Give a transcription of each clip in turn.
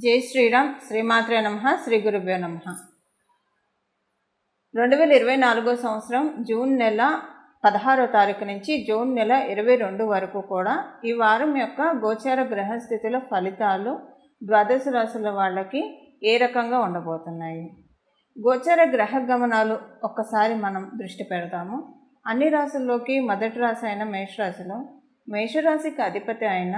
జై శ్రీరామ్. శ్రీమాత్రే నమః. శ్రీ గురుభ్యో నమః. 2024 సంవత్సరం జూన్ నెల 16వ తారీఖు నుంచి జూన్ నెల 22 వరకు కూడా ఈ వారం యొక్క గోచార గ్రహస్థితుల ఫలితాలు ద్వాదశ రాశుల వాళ్ళకి ఏ రకంగా ఉండబోతున్నాయి. గోచార గ్రహ గమనాలు ఒక్కసారి మనం దృష్టి పెడతాము. అన్ని రాశుల్లోకి మొదటి రాశి అయిన మేషరాశిలో మేషరాశికి అధిపతి అయిన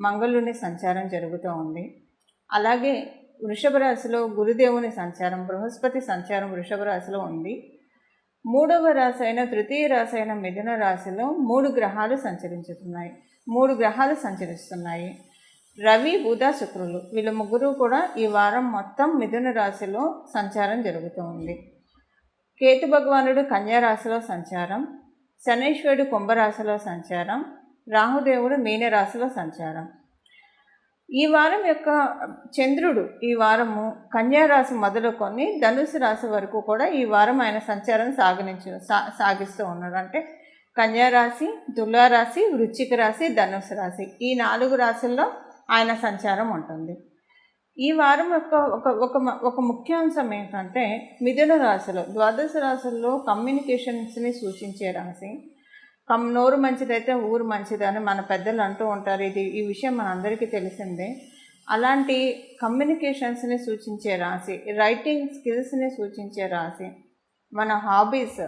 మంగళుని సంచారం జరుగుతూ ఉంది. అలాగే వృషభ రాశిలో గురుదేవుని సంచారం, బృహస్పతి సంచారం వృషభ రాశిలో ఉంది. మూడవ రాశి అయిన తృతీయ రాశి అయిన మిథున రాశిలో మూడు గ్రహాలు సంచరిస్తున్నాయి. రవి, బుధ, శుక్రులు వీళ్ళ ముగ్గురు కూడా ఈ వారం మొత్తం మిథున రాశిలో సంచారం జరుగుతూ ఉంది. కేతు భగవానుడు కన్యా రాశిలో సంచారం, శనీశ్వరుడు కుంభరాశిలో సంచారం, రాహుదేవుడు మీనరాశిలో సంచారం. ఈ వారం యొక్క చంద్రుడు ఈ వారము కన్యా రాశి మొదలుకొని ధనుసు రాశి వరకు కూడా ఈ వారం ఆయన సంచారం సాగిస్తూ ఉన్నాడు. అంటే కన్యా రాశి, తులారాశి, వృశ్చిక రాశి, ధనుసు రాశి ఈ 4 రాశుల్లో ఆయన సంచారం ఉంటుంది. ఈ వారం యొక్క ఒక ముఖ్యాంశం ఏంటంటే మిథున రాశిలో ద్వాదశ రాశుల్లో కమ్యూనికేషన్స్ని సూచించే రాశి. నోరు మంచిదైతే ఊరు మంచిదని మన పెద్దలు అంటూ ఉంటారు. ఈ విషయం మనందరికీ తెలిసిందే. అలాంటి కమ్యూనికేషన్స్ని సూచించే రాశి, రైటింగ్ స్కిల్స్ని సూచించే రాశి. మన హాబీస్,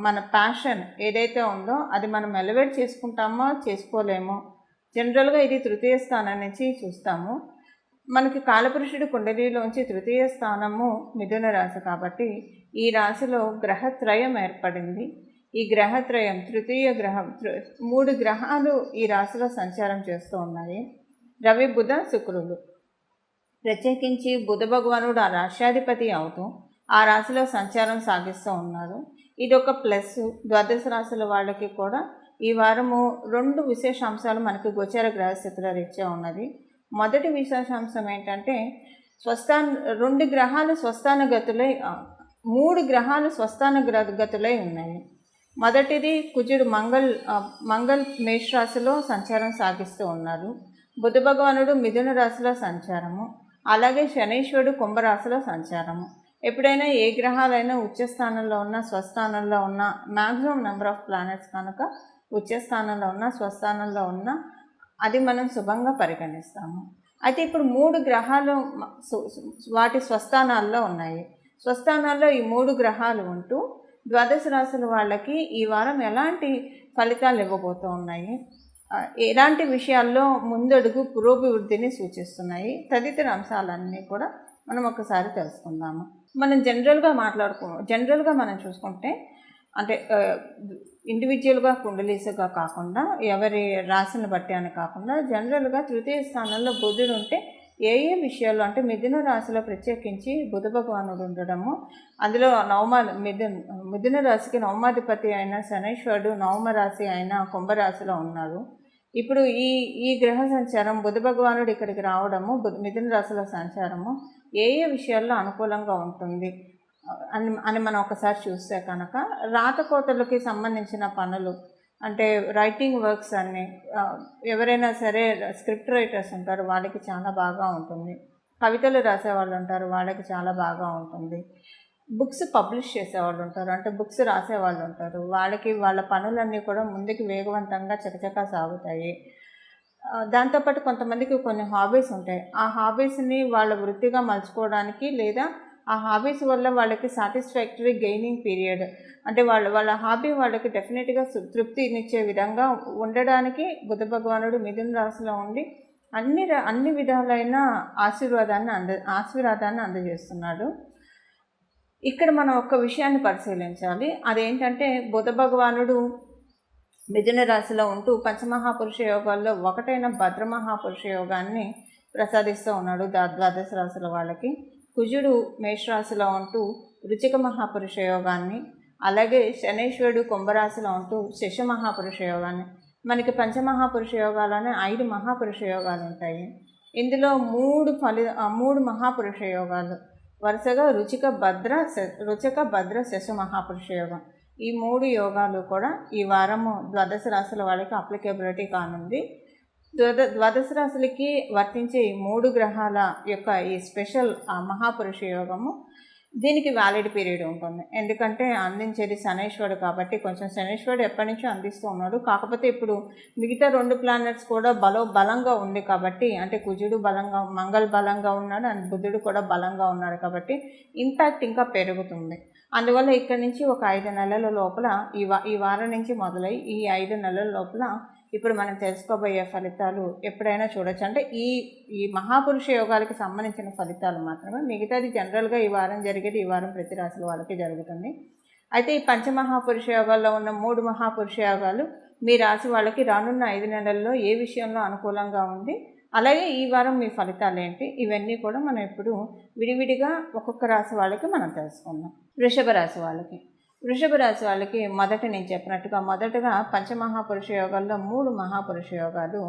మన ప్యాషన్ ఏదైతే ఉందో అది మనం ఎలివేట్ చేసుకుంటామో చేసుకోలేమో. జనరల్గా ఇది తృతీయ స్థానం నుంచి చూస్తాము. మనకి కాలపురుషుడి కుండలిలోంచి తృతీయ స్థానము మిథున రాశి కాబట్టి ఈ రాశిలో గ్రహత్రయం ఏర్పడింది. ఈ గ్రహత్రయం తృతీయ గ్రహం 3 గ్రహాలు ఈ రాశిలో సంచారం చేస్తూ ఉన్నాయి. రవి, బుధ, శుక్రులు. ప్రత్యేకించి బుధ భగవానుడు ఆ రాశ్యాధిపతి అవుతూ ఆ రాశిలో సంచారం సాగిస్తూ ఉన్నారు. ఇది ఒక ప్లస్. ద్వాదశ రాశుల వాళ్ళకి కూడా ఈ వారము 2 విశేషాంశాలు మనకి గోచార గ్రహస్థితుల రీత్యా ఉన్నది. మొదటి విశేషాంశం ఏంటంటే 2 గ్రహాలు స్వస్థాన గతులై 3 గ్రహాలు స్వస్థాన గతులై ఉన్నాయి. మొదటిది కుజుడు మంగళ్ మేషరాశిలో సంచారం సాగిస్తూ ఉన్నారు. బుధ భగవానుడు మిథున రాశిలో సంచారము, అలాగే శనీశ్వరుడు కుంభరాశిలో సంచారము. ఎప్పుడైనా ఏ గ్రహాలైనా ఉచ్చస్థానంలో ఉన్న స్వస్థానంలో ఉన్న మ్యాక్సిమం నెంబర్ ఆఫ్ ప్లానెట్స్ కనుక ఉచ్చస్థానంలో ఉన్న స్వస్థానంలో ఉన్న అది మనం శుభంగా పరిగణిస్తాము. అయితే ఇప్పుడు 3 గ్రహాలు వాటి స్వస్థానాల్లో ఉన్నాయి. స్వస్థానాల్లో ఈ 3 గ్రహాలు ఉంటూ ద్వాదశ రాశుల వాళ్ళకి ఈ వారం ఎలాంటి ఫలితాలు ఇవ్వబోతూ ఉన్నాయి, ఎలాంటి విషయాల్లో ముందడుగు పురోభివృద్ధిని సూచిస్తున్నాయి, తదితర అంశాలన్నీ కూడా మనం ఒకసారి తెలుసుకుందాము. మనం జనరల్గా మనం చూసుకుంటే అంటే ఇండివిజువల్గా కుండలీసుగా కాకుండా ఎవరి రాశిని బట్టి అని కాకుండా జనరల్గా తృతీయ స్థానంలో బుధుడు ఉంటే ఏ విషయాల్లో అంటే మిథున రాశిలో ప్రత్యేకించి బుధ భగవానుడు ఉండడము, అందులో మిథున రాశికి నవమాధిపతి అయిన శనీశ్వరుడు నవమ రాశి అయిన కుంభరాశిలో ఉన్నారు. ఇప్పుడు ఈ గ్రహ సంచారం బుధ భగవానుడు ఇక్కడికి రావడము, మిథున రాశిలో సంచారము ఏ విషయాల్లో అనుకూలంగా ఉంటుంది అని మనం ఒకసారి చూస్తే కనుక రాతకోతలకి సంబంధించిన పనులు అంటే రైటింగ్ వర్క్స్ అన్నీ ఎవరైనా సరే స్క్రిప్ట్ రైటర్స్ ఉంటారు వాళ్ళకి చాలా బాగా ఉంటుంది. కవితలు రాసేవాళ్ళు ఉంటారు వాళ్ళకి చాలా బాగా ఉంటుంది. బుక్స్ పబ్లిష్ చేసేవాళ్ళు ఉంటారు అంటే బుక్స్ రాసేవాళ్ళు ఉంటారు వాళ్ళకి వాళ్ళ పనులన్నీ కూడా ముందుకు వేగవంతంగా చకచకా సాగుతాయి. దాంతోపాటు కొంతమందికి కొన్ని హాబీస్ ఉంటాయి. ఆ హాబీస్ని వాళ్ళ వృత్తిగా మలుచుకోవడానికి లేదా ఆ హాబీస్ వల్ల వాళ్ళకి సాటిస్ఫాక్టరీ గెయినింగ్ పీరియడ్ అంటే వాళ్ళ హాబీ వాళ్ళకి డెఫినెట్గా తృప్తినిచ్చే విధంగా ఉండడానికి బుధ భగవానుడు మిథున రాశిలో ఉండి అన్ని విధాలైన ఆశీర్వాదాన్ని అందజేస్తున్నాడు. ఇక్కడ మనం ఒక్క విషయాన్ని పరిశీలించాలి. అదేంటంటే బుధ భగవానుడు మిథున రాశిలో ఉంటూ పంచమహాపురుష యోగాల్లో ఒకటైన భద్రమహాపురుష యోగాన్ని ప్రసాదిస్తూ ఉన్నాడు ద్వాదశ రాశుల వాళ్ళకి. కుజుడు మేషరాశిలో ఉంటూ వృశ్చిక మహాపురుష యోగాన్ని, అలాగే శనీశ్వరుడు కుంభరాశిలో ఉంటూ శశ మహాపురుష యోగాన్ని. మనకి పంచమహాపురుష యోగాలోనే 5 మహాపురుష యోగాలు ఉంటాయి. ఇందులో 3 మహాపురుష యోగాలు వరుసగా రుచిక భద్ర శశ మహాపురుష యోగం. ఈ 3 యోగాలు కూడా ఈ వారము ద్వాదశ రాశుల వాళ్ళకి అప్లికేబిలిటీ కానుంది. ద్వాదశ రాశులకి వర్తించే ఈ 3 గ్రహాల యొక్క ఈ స్పెషల్ మహాపురుష యోగము దీనికి వ్యాలిడ్ పీరియడ్ ఉంటుంది. ఎందుకంటే అందించేది శనైశ్వరుడు కాబట్టి కొంచెం శనైశ్వరుడు ఎప్పటి నుంచో అందిస్తూ ఉన్నాడు. కాకపోతే ఇప్పుడు మిగతా 2 ప్లానెట్స్ కూడా బలంగా ఉంది కాబట్టి, అంటే కుజుడు బలంగా, మంగళ బలంగా ఉన్నాడు అండ్ బుధుడు కూడా బలంగా ఉన్నాడు కాబట్టి ఇంపాక్ట్ ఇంకా పెరుగుతుంది. అందువల్ల ఇక్కడ నుంచి ఒక 5 నెలల లోపల ఈ వారం నుంచి మొదలై ఈ 5 నెలల లోపల ఇప్పుడు మనం తెలుసుకోబోయే ఫలితాలు ఎప్పుడైనా చూడొచ్చు. అంటే ఈ మహాపురుష యోగాలకి సంబంధించిన ఫలితాలు మాత్రమే, మిగతాది జనరల్గా ఈ వారం జరిగేది ఈ వారం ప్రతి రాశుల వాళ్ళకి జరుగుతుంది. అయితే ఈ పంచమహాపురుష యోగాల్లో ఉన్న 3 మహాపురుష యోగాలు మీ రాశి వాళ్ళకి రానున్న 5 నెలల్లో ఏ విషయంలో అనుకూలంగా ఉంది, అలాగే ఈ వారం మీ ఫలితాలు ఏంటి, ఇవన్నీ కూడా మనం ఇప్పుడు విడివిడిగా ఒక్కొక్క రాశి వాళ్ళకి మనం తెలుసుకుందాం. వృషభ రాశి వాళ్ళకి మొదట నేను చెప్పినట్టుగా మొదటగా పంచమహాపురుష యోగాల్లో 3 మహాపురుష యోగాలు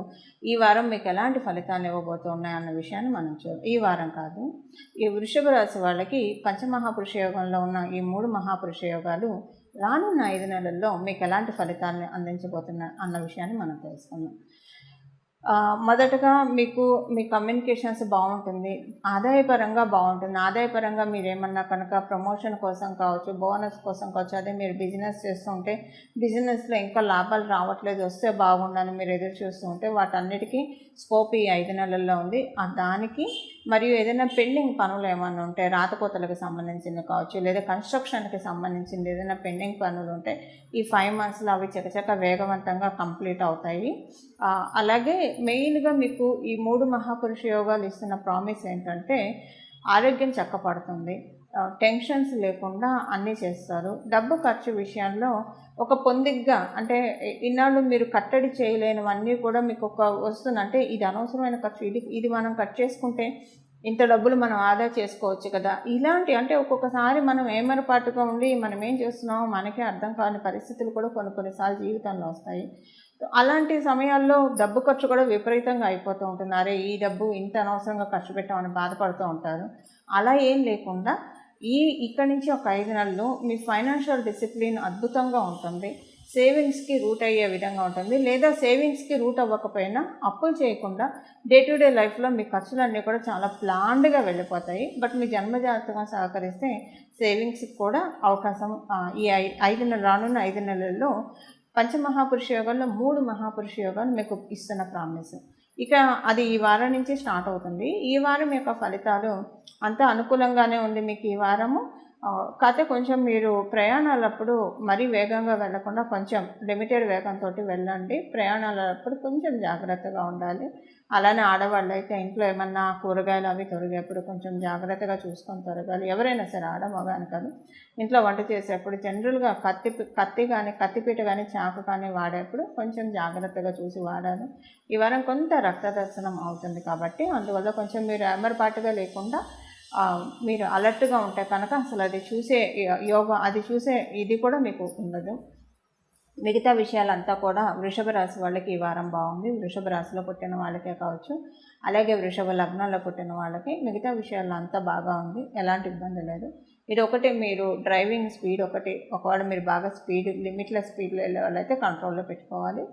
ఈ వారం మీకు ఎలాంటి ఫలితాలు ఇవ్వబోతున్నాయి అన్న విషయాన్ని మనం ఈ వారం కాదు, ఈ వృషభ రాశి వాళ్ళకి పంచమహాపురుష యోగంలో ఉన్న ఈ 3 మహాపురుష యోగాలు రానున్న 5 నెలల్లో మీకు ఎలాంటి ఫలితాలను అందించబోతున్నాయి అన్న విషయాన్ని మనం తెలుసుకుందాం. మొదటగా మీ కమ్యూనికేషన్స్ బాగుంటుంది, ఆదాయపరంగా బాగుంటుంది. ఆదాయపరంగా మీరు ఏమన్నా కనుక ప్రమోషన్ కోసం కావచ్చు, బోనస్ కోసం కావచ్చు, అదే మీరు బిజినెస్ చేస్తుంటే బిజినెస్లో ఇంకా లాభాలు రావట్లేదు, వస్తే బాగుండని మీరు ఎదురు చూస్తూ ఉంటే వాటన్నిటికీ స్కోప్ ఈ 5 నెలల్లో ఉంది. దానికి మరియు ఏదైనా పెండింగ్ పనులు ఏమైనా ఉంటే రాతకోతలకు సంబంధించింది కావచ్చు, లేదా కన్స్ట్రక్షన్కి సంబంధించింది ఏదైనా పెండింగ్ పనులు ఉంటే ఈ 5 మంత్స్లో అవి చకచక వేగవంతంగా కంప్లీట్ అవుతాయి. అలాగే మెయిన్గా మీకు ఈ 3 మహాపురుష యోగాలు ఇస్తున్న ప్రామిస్ ఏంటంటే ఆరోగ్యం చక్కపడుతుంది, టెన్షన్స్ లేకుండా అన్నీ చేస్తారు. డబ్బు ఖర్చు విషయంలో ఒక పొందిగ్గా, అంటే ఇన్నాళ్ళు మీరు కట్టడి చేయలేనివన్నీ కూడా మీకు వస్తుంది. అంటే ఇది అనవసరమైన ఖర్చు, ఇది మనం కట్ చేసుకుంటే ఇంత డబ్బులు మనం ఆదా చేసుకోవచ్చు కదా, ఇలాంటి అంటే ఒక్కొక్కసారి మనం ఏమరపాటుగా ఉండి మనం ఏం చేస్తున్నామో మనకే అర్థం కాని పరిస్థితులు కూడా కొన్నిసార్లు జీవితంలో వస్తాయి. అలాంటి సమయాల్లో డబ్బు ఖర్చు కూడా విపరీతంగా అయిపోతూ ఉంటుంది. అరే ఈ డబ్బు ఇంత అనవసరంగా ఖర్చు పెట్టామని బాధపడుతూ ఉంటారు. అలా ఏం లేకుండా ఇక్కడి నుంచి ఒక 5 నెలలు మీ ఫైనాన్షియల్ డిసిప్లిన్ అద్భుతంగా ఉంటుంది. సేవింగ్స్కి రూట్ అయ్యే విధంగా ఉంటుంది, లేదా సేవింగ్స్కి రూట్ అవ్వకపోయినా అప్పులు చేయకుండా డే టు డే లైఫ్లో మీ ఖర్చులన్నీ కూడా చాలా ప్లాన్డ్గా వెళ్ళిపోతాయి. బట్ మీ జన్మజాతకం సహకరిస్తే సేవింగ్స్కి కూడా అవకాశం ఈ రానున్న 5 నెలల్లో పంచమహాపురుష యోగాల్లో 3 మహాపురుష యోగాలు మీకు ఇస్తున్న ప్రామిస్. ఇక అది ఈ వారం నుంచి స్టార్ట్ అవుతుంది. ఈ వారం యొక్క ఫలితాలు అంతా అనుకూలంగానే ఉంది మీకు ఈ వారము. కాకపోతే కొంచెం మీరు ప్రయాణాలప్పుడు మరీ వేగంగా వెళ్లకుండా కొంచెం లిమిటెడ్ వేగంతో వెళ్ళండి. ప్రయాణాలప్పుడు కొంచెం జాగ్రత్తగా ఉండాలి. అలానే ఆడవాళ్ళు అయితే ఇంట్లో ఏమన్నా కూరగాయలు అవి తొరిగేప్పుడు కొంచెం జాగ్రత్తగా చూసుకొని తొరగాలి. ఎవరైనా సరే, ఆడమగాని కాదు, ఇంట్లో వంట చేసేప్పుడు జనరల్గా కత్తి కానీ, కత్తిపీట కానీ, చాకు కానీ వాడేప్పుడు కొంచెం జాగ్రత్తగా చూసి వాడాలి. ఈ వారం కొంత రక్త దర్శనం అవుతుంది కాబట్టి అందువల్ల కొంచెం మీరు ఏమరపాటుగా లేకుండా మీరు అలర్ట్గా ఉంటే కనుక అసలు అది చూసే ఇది కూడా మీకు ఉండదు. మిగతా విషయాలంతా కూడా వృషభ రాశి వాళ్ళకి ఈ వారం బాగుంది. వృషభ రాశిలో పుట్టిన వాళ్ళకే కావచ్చు, అలాగే వృషభ లగ్నంలో పుట్టిన వాళ్ళకి మిగతా విషయాల్లో అంతా బాగా ఉంది, ఎలాంటి ఇబ్బంది లేదు. మీరు డ్రైవింగ్ స్పీడ్ ఒకవేళ మీరు బాగా లిమిట్లెస్ స్పీడ్లో వెళ్ళే వాళ్ళైతే కంట్రోల్లో పెట్టుకోవాలి.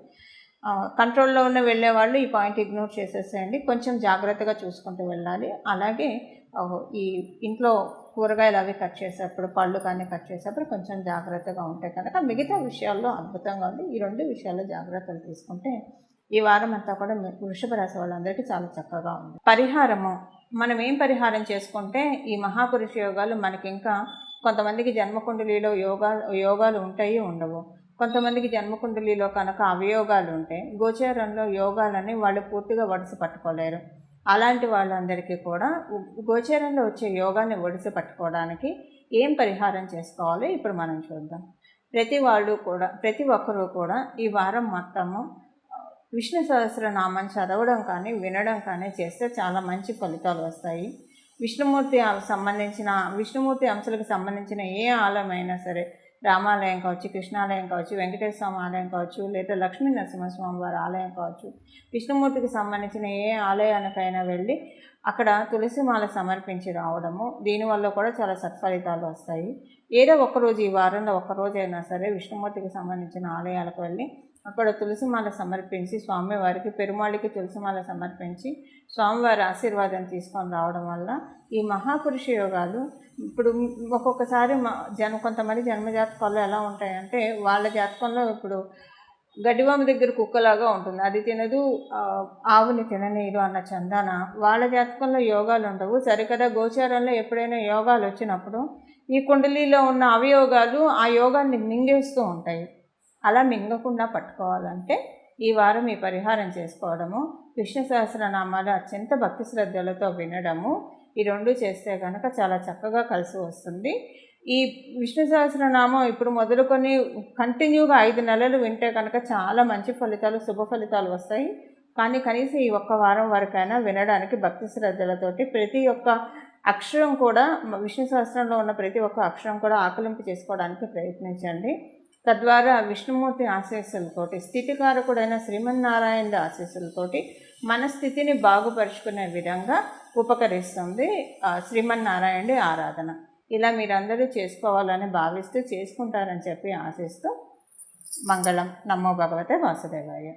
కంట్రోల్లో వెళ్ళే వాళ్ళు ఈ పాయింట్ ఇగ్నోర్ చేసేసేయండి. కొంచెం జాగ్రత్తగా చూసుకుంటూ వెళ్ళాలి. అలాగే ఈ ఇంట్లో కూరగాయలు అవి కట్ చేసేప్పుడు, పళ్ళు కానీ కట్ చేసేప్పుడు కొంచెం జాగ్రత్తగా ఉంటే కనుక మిగతా విషయాల్లో అద్భుతంగా ఉంది. ఈ 2 విషయాల్లో జాగ్రత్తలు తీసుకుంటే ఈ వారం అంతా కూడా వృషభ రాశి వాళ్ళందరికీ చాలా చక్కగా ఉంది. పరిహారము, మనం ఏం పరిహారం చేసుకుంటే ఈ మహాపురుష యోగాలు మనకి ఇంకా కొంతమందికి జన్మకుండలిలో యోగాలు ఉంటాయి, ఉండవు. కొంతమందికి జన్మకుండలిలో కనుక అవయోగాలు ఉంటాయి. గోచారంలో యోగాలని వాళ్ళు పూర్తిగా వడిసి పట్టుకోలేరు. అలాంటి వాళ్ళందరికీ కూడా గోచరంలో వచ్చే యోగాన్ని ఒడిసి పట్టుకోవడానికి ఏం పరిహారం చేసుకోవాలో ఇప్పుడు మనం చూద్దాం. ప్రతి ఒక్కరూ కూడా ఈ వారం మొత్తము విష్ణు సహస్రనామం చదవడం కానీ వినడం కానీ చేస్తే చాలా మంచి ఫలితాలు వస్తాయి. విష్ణుమూర్తి అంశాలకు సంబంధించిన ఏ ఆలయమైనా సరే, రామాలయం కావచ్చు, కృష్ణాలయం కావచ్చు, వెంకటేశ్వర స్వామి ఆలయం కావచ్చు, లేదా లక్ష్మీ నరసింహస్వామి వారి ఆలయం కావచ్చు, విష్ణుమూర్తికి సంబంధించిన ఏ ఆలయానికైనా వెళ్ళి అక్కడ తులసిమాల సమర్పించి రావడము, దీనివల్ల కూడా చాలా సత్ఫలితాలు వస్తాయి. ఏదో ఒకరోజు ఈ వారంలో ఒక్కరోజైనా సరే విష్ణుమూర్తికి సంబంధించిన ఆలయాలకు వెళ్ళి అక్కడ తులసిమాల సమర్పించి స్వామివారికి పెరుమాళికి తులసిమాల సమర్పించి స్వామివారి ఆశీర్వాదం తీసుకొని రావడం వల్ల ఈ మహాపురుష యోగాలు ఇప్పుడు ఒక్కొక్కసారి కొంతమంది జన్మజాతకాలు ఎలా ఉంటాయంటే వాళ్ళ జాతకంలో ఇప్పుడు గడ్డివాము దగ్గర కుక్కలాగా ఉంటుంది, అది తినదు, ఆవుని తిననీయదు అన్న చందాన వాళ్ళ జాతకంలో యోగాలు ఉండవు. సరికదా గోచారంలో ఎప్పుడైనా యోగాలు వచ్చినప్పుడు ఈ కుండలీలో ఉన్న అవయోగాలు ఆ యోగాన్ని మింగేస్తూ ఉంటాయి. అలా మింగకుండా పట్టుకోవాలంటే ఈ వారం ఈ పరిహారం చేసుకోవడము, విష్ణు సహస్రనామాలు అత్యంత భక్తి శ్రద్ధలతో వినడము, ఈ రెండు చేస్తే కనుక చాలా చక్కగా కలిసి వస్తుంది. ఈ విష్ణు సహస్రనామం ఇప్పుడు మొదలుకొని కంటిన్యూగా 5 నెలలు వింటే కనుక చాలా మంచి ఫలితాలు, శుభ ఫలితాలు వస్తాయి. కానీ కనీసం ఈ ఒక్క వారం వరకైనా వినడానికి భక్తి శ్రద్ధలతోటి ప్రతి ఒక్క అక్షరం కూడా, విష్ణు సహస్రంలో ఉన్న ప్రతి ఒక్క అక్షరం కూడా ఆకలింపు చేసుకోవడానికి ప్రయత్నించండి. తద్వారా విష్ణుమూర్తి ఆశీస్సులతోటి, స్థితికారకుడైన శ్రీమన్నారాయణ ఆశీస్సులతోటి మన స్థితిని బాగుపరుచుకునే విధంగా ఉపకరిస్తుంది శ్రీమన్నారాయణుడి ఆరాధన. ఇలా మీరందరూ చేసుకోవాలని భావిస్తూ చేసుకుంటారని చెప్పి ఆశిస్తూ మంగళం. నమో భగవతే వాసుదేవాయ.